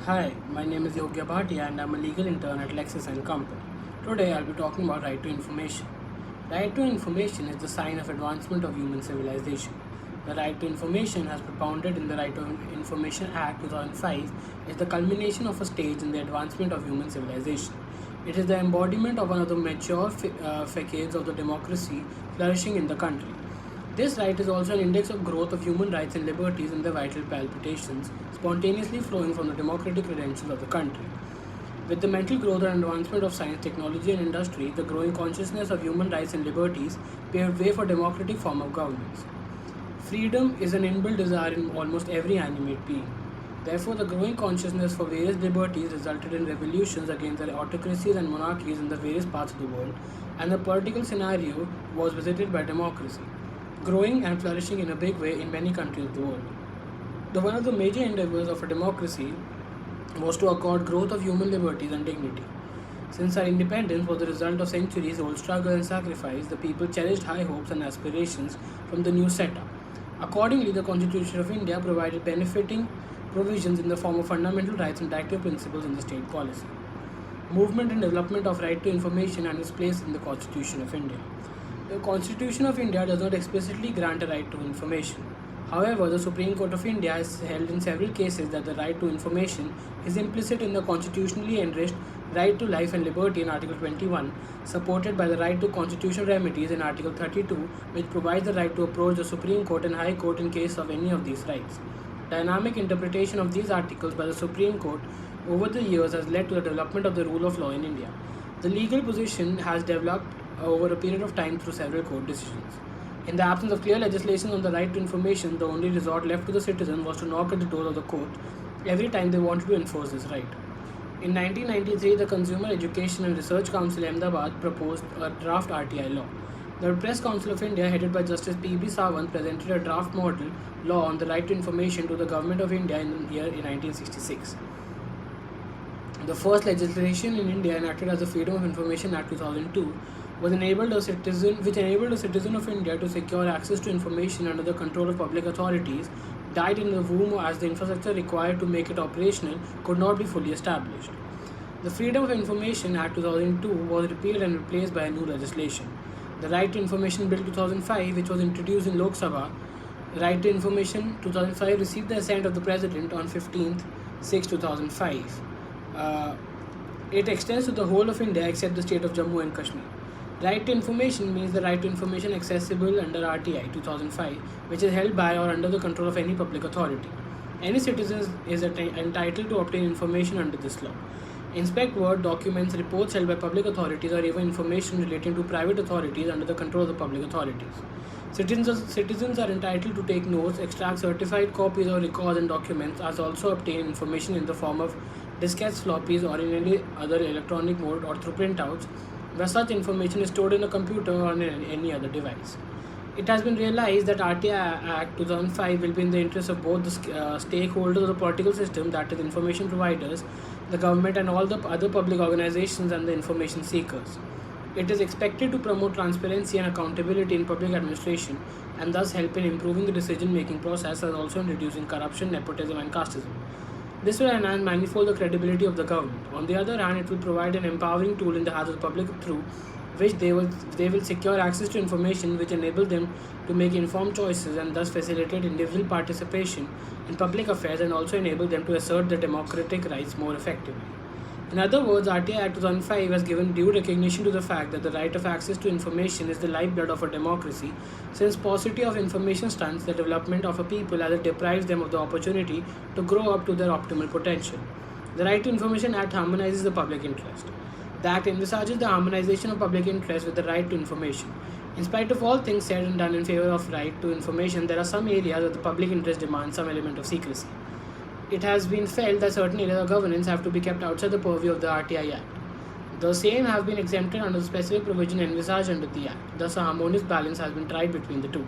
Hi, my name is Yogya Bhatia and I'm a legal intern at LEXIS and Company. Today I'll be talking about right to information. Right to information is the sign of advancement of human civilization. The right to information, as propounded in the Right to Information Act 2005, is the culmination of a stage in the advancement of human civilization. It is the embodiment of one of the mature facades of the democracy flourishing in the country. This right is also an index of growth of human rights and liberties in the vital palpitations, spontaneously flowing from the democratic credentials of the country. With the mental growth and advancement of science, technology, and industry, the growing consciousness of human rights and liberties paved way for democratic form of governance. Freedom is an inbuilt desire in almost every animate being. Therefore, the growing consciousness for various liberties resulted in revolutions against the autocracies and monarchies in the various parts of the world, and the political scenario was visited by democracy, growing and flourishing in a big way in many countries of the world. One of the major endeavors of a democracy was to accord growth of human liberties and dignity. Since our independence was the result of centuries old struggle and sacrifice, the people cherished high hopes and aspirations from the new setup. Accordingly, the Constitution of India provided benefiting provisions in the form of fundamental rights and directive principles in the state policy. Movement and development of right to information and its place in the Constitution of India. The Constitution of India does not explicitly grant a right to information. However, the Supreme Court of India has held in several cases that the right to information is implicit in the constitutionally enriched right to life and liberty in Article 21, supported by the right to constitutional remedies in Article 32, which provides the right to approach the Supreme Court and High Court in case of any of these rights. Dynamic interpretation of these articles by the Supreme Court over the years has led to the development of the rule of law in India. The legal position has developed over a period of time through several court decisions. In the absence of clear legislation on the right to information, the only resort left to the citizen was to knock at the door of the court every time they wanted to enforce this right. In 1993, the Consumer Education and Research Council Ahmedabad proposed a draft RTI law. The Press Council of India, headed by Justice P.B. Sawant, presented a draft model law on the right to information to the Government of India in the year 1966. The first legislation in India enacted as the Freedom of Information Act 2002 which enabled a citizen of India to secure access to information under the control of public authorities, died in the womb as the infrastructure required to make it operational could not be fully established. The Freedom of Information Act 2002 was repealed and replaced by a new legislation. The Right to Information Bill 2005, which was introduced in Lok Sabha, Right to Information 2005 received the assent of the President on 15th 6 2005. It extends to the whole of India except the state of Jammu and Kashmir. Right to information means the right to information accessible under RTI 2005, which is held by or under the control of any public authority. Any citizen is entitled to obtain information under this law. Inspect word, documents, reports held by public authorities, or even information relating to private authorities under the control of the public authorities. Citizens are entitled to take notes, extract certified copies or records and documents, as also obtain information in the form of diskettes, floppies, or in any other electronic mode or through printouts, where such information is stored in a computer or on any other device. It has been realized that RTI Act 2005 will be in the interest of both the stakeholders of the political system, that is, information providers, the government, and all the other public organizations and the information seekers. It is expected to promote transparency and accountability in public administration and thus help in improving the decision making process, as also in reducing corruption, nepotism, and casteism. This will enhance manifold the credibility of the government. On the other hand, it will provide an empowering tool in the hands of the public through which they will secure access to information which enable them to make informed choices and thus facilitate individual participation in public affairs and also enable them to assert their democratic rights more effectively. In other words, RTI Act 2005 has given due recognition to the fact that the right of access to information is the lifeblood of a democracy, since paucity of information stunts the development of a people as it deprives them of the opportunity to grow up to their optimal potential. The Right to Information Act harmonizes the public interest. The Act envisages the harmonization of public interest with the right to information. In spite of all things said and done in favor of right to information, there are some areas where the public interest demands some element of secrecy. It has been felt that certain areas of governance have to be kept outside the purview of the RTI Act. The same have been exempted under the specific provision envisaged under the Act. Thus, a harmonious balance has been tried between the two.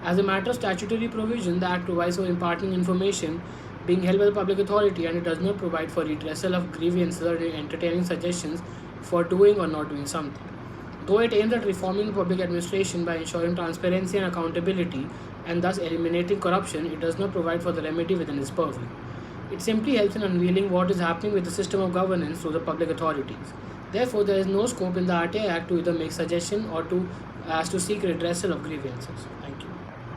As a matter of statutory provision, the Act provides for imparting information being held by the public authority, and it does not provide for redressal of grievances or entertaining suggestions for doing or not doing something. Though it aims at reforming the public administration by ensuring transparency and accountability and thus eliminating corruption, it does not provide for the remedy within its purview. It simply helps in unveiling what is happening with the system of governance through the public authorities. Therefore, there is no scope in the RTI Act to either make suggestion or to seek redressal of grievances. Thank you.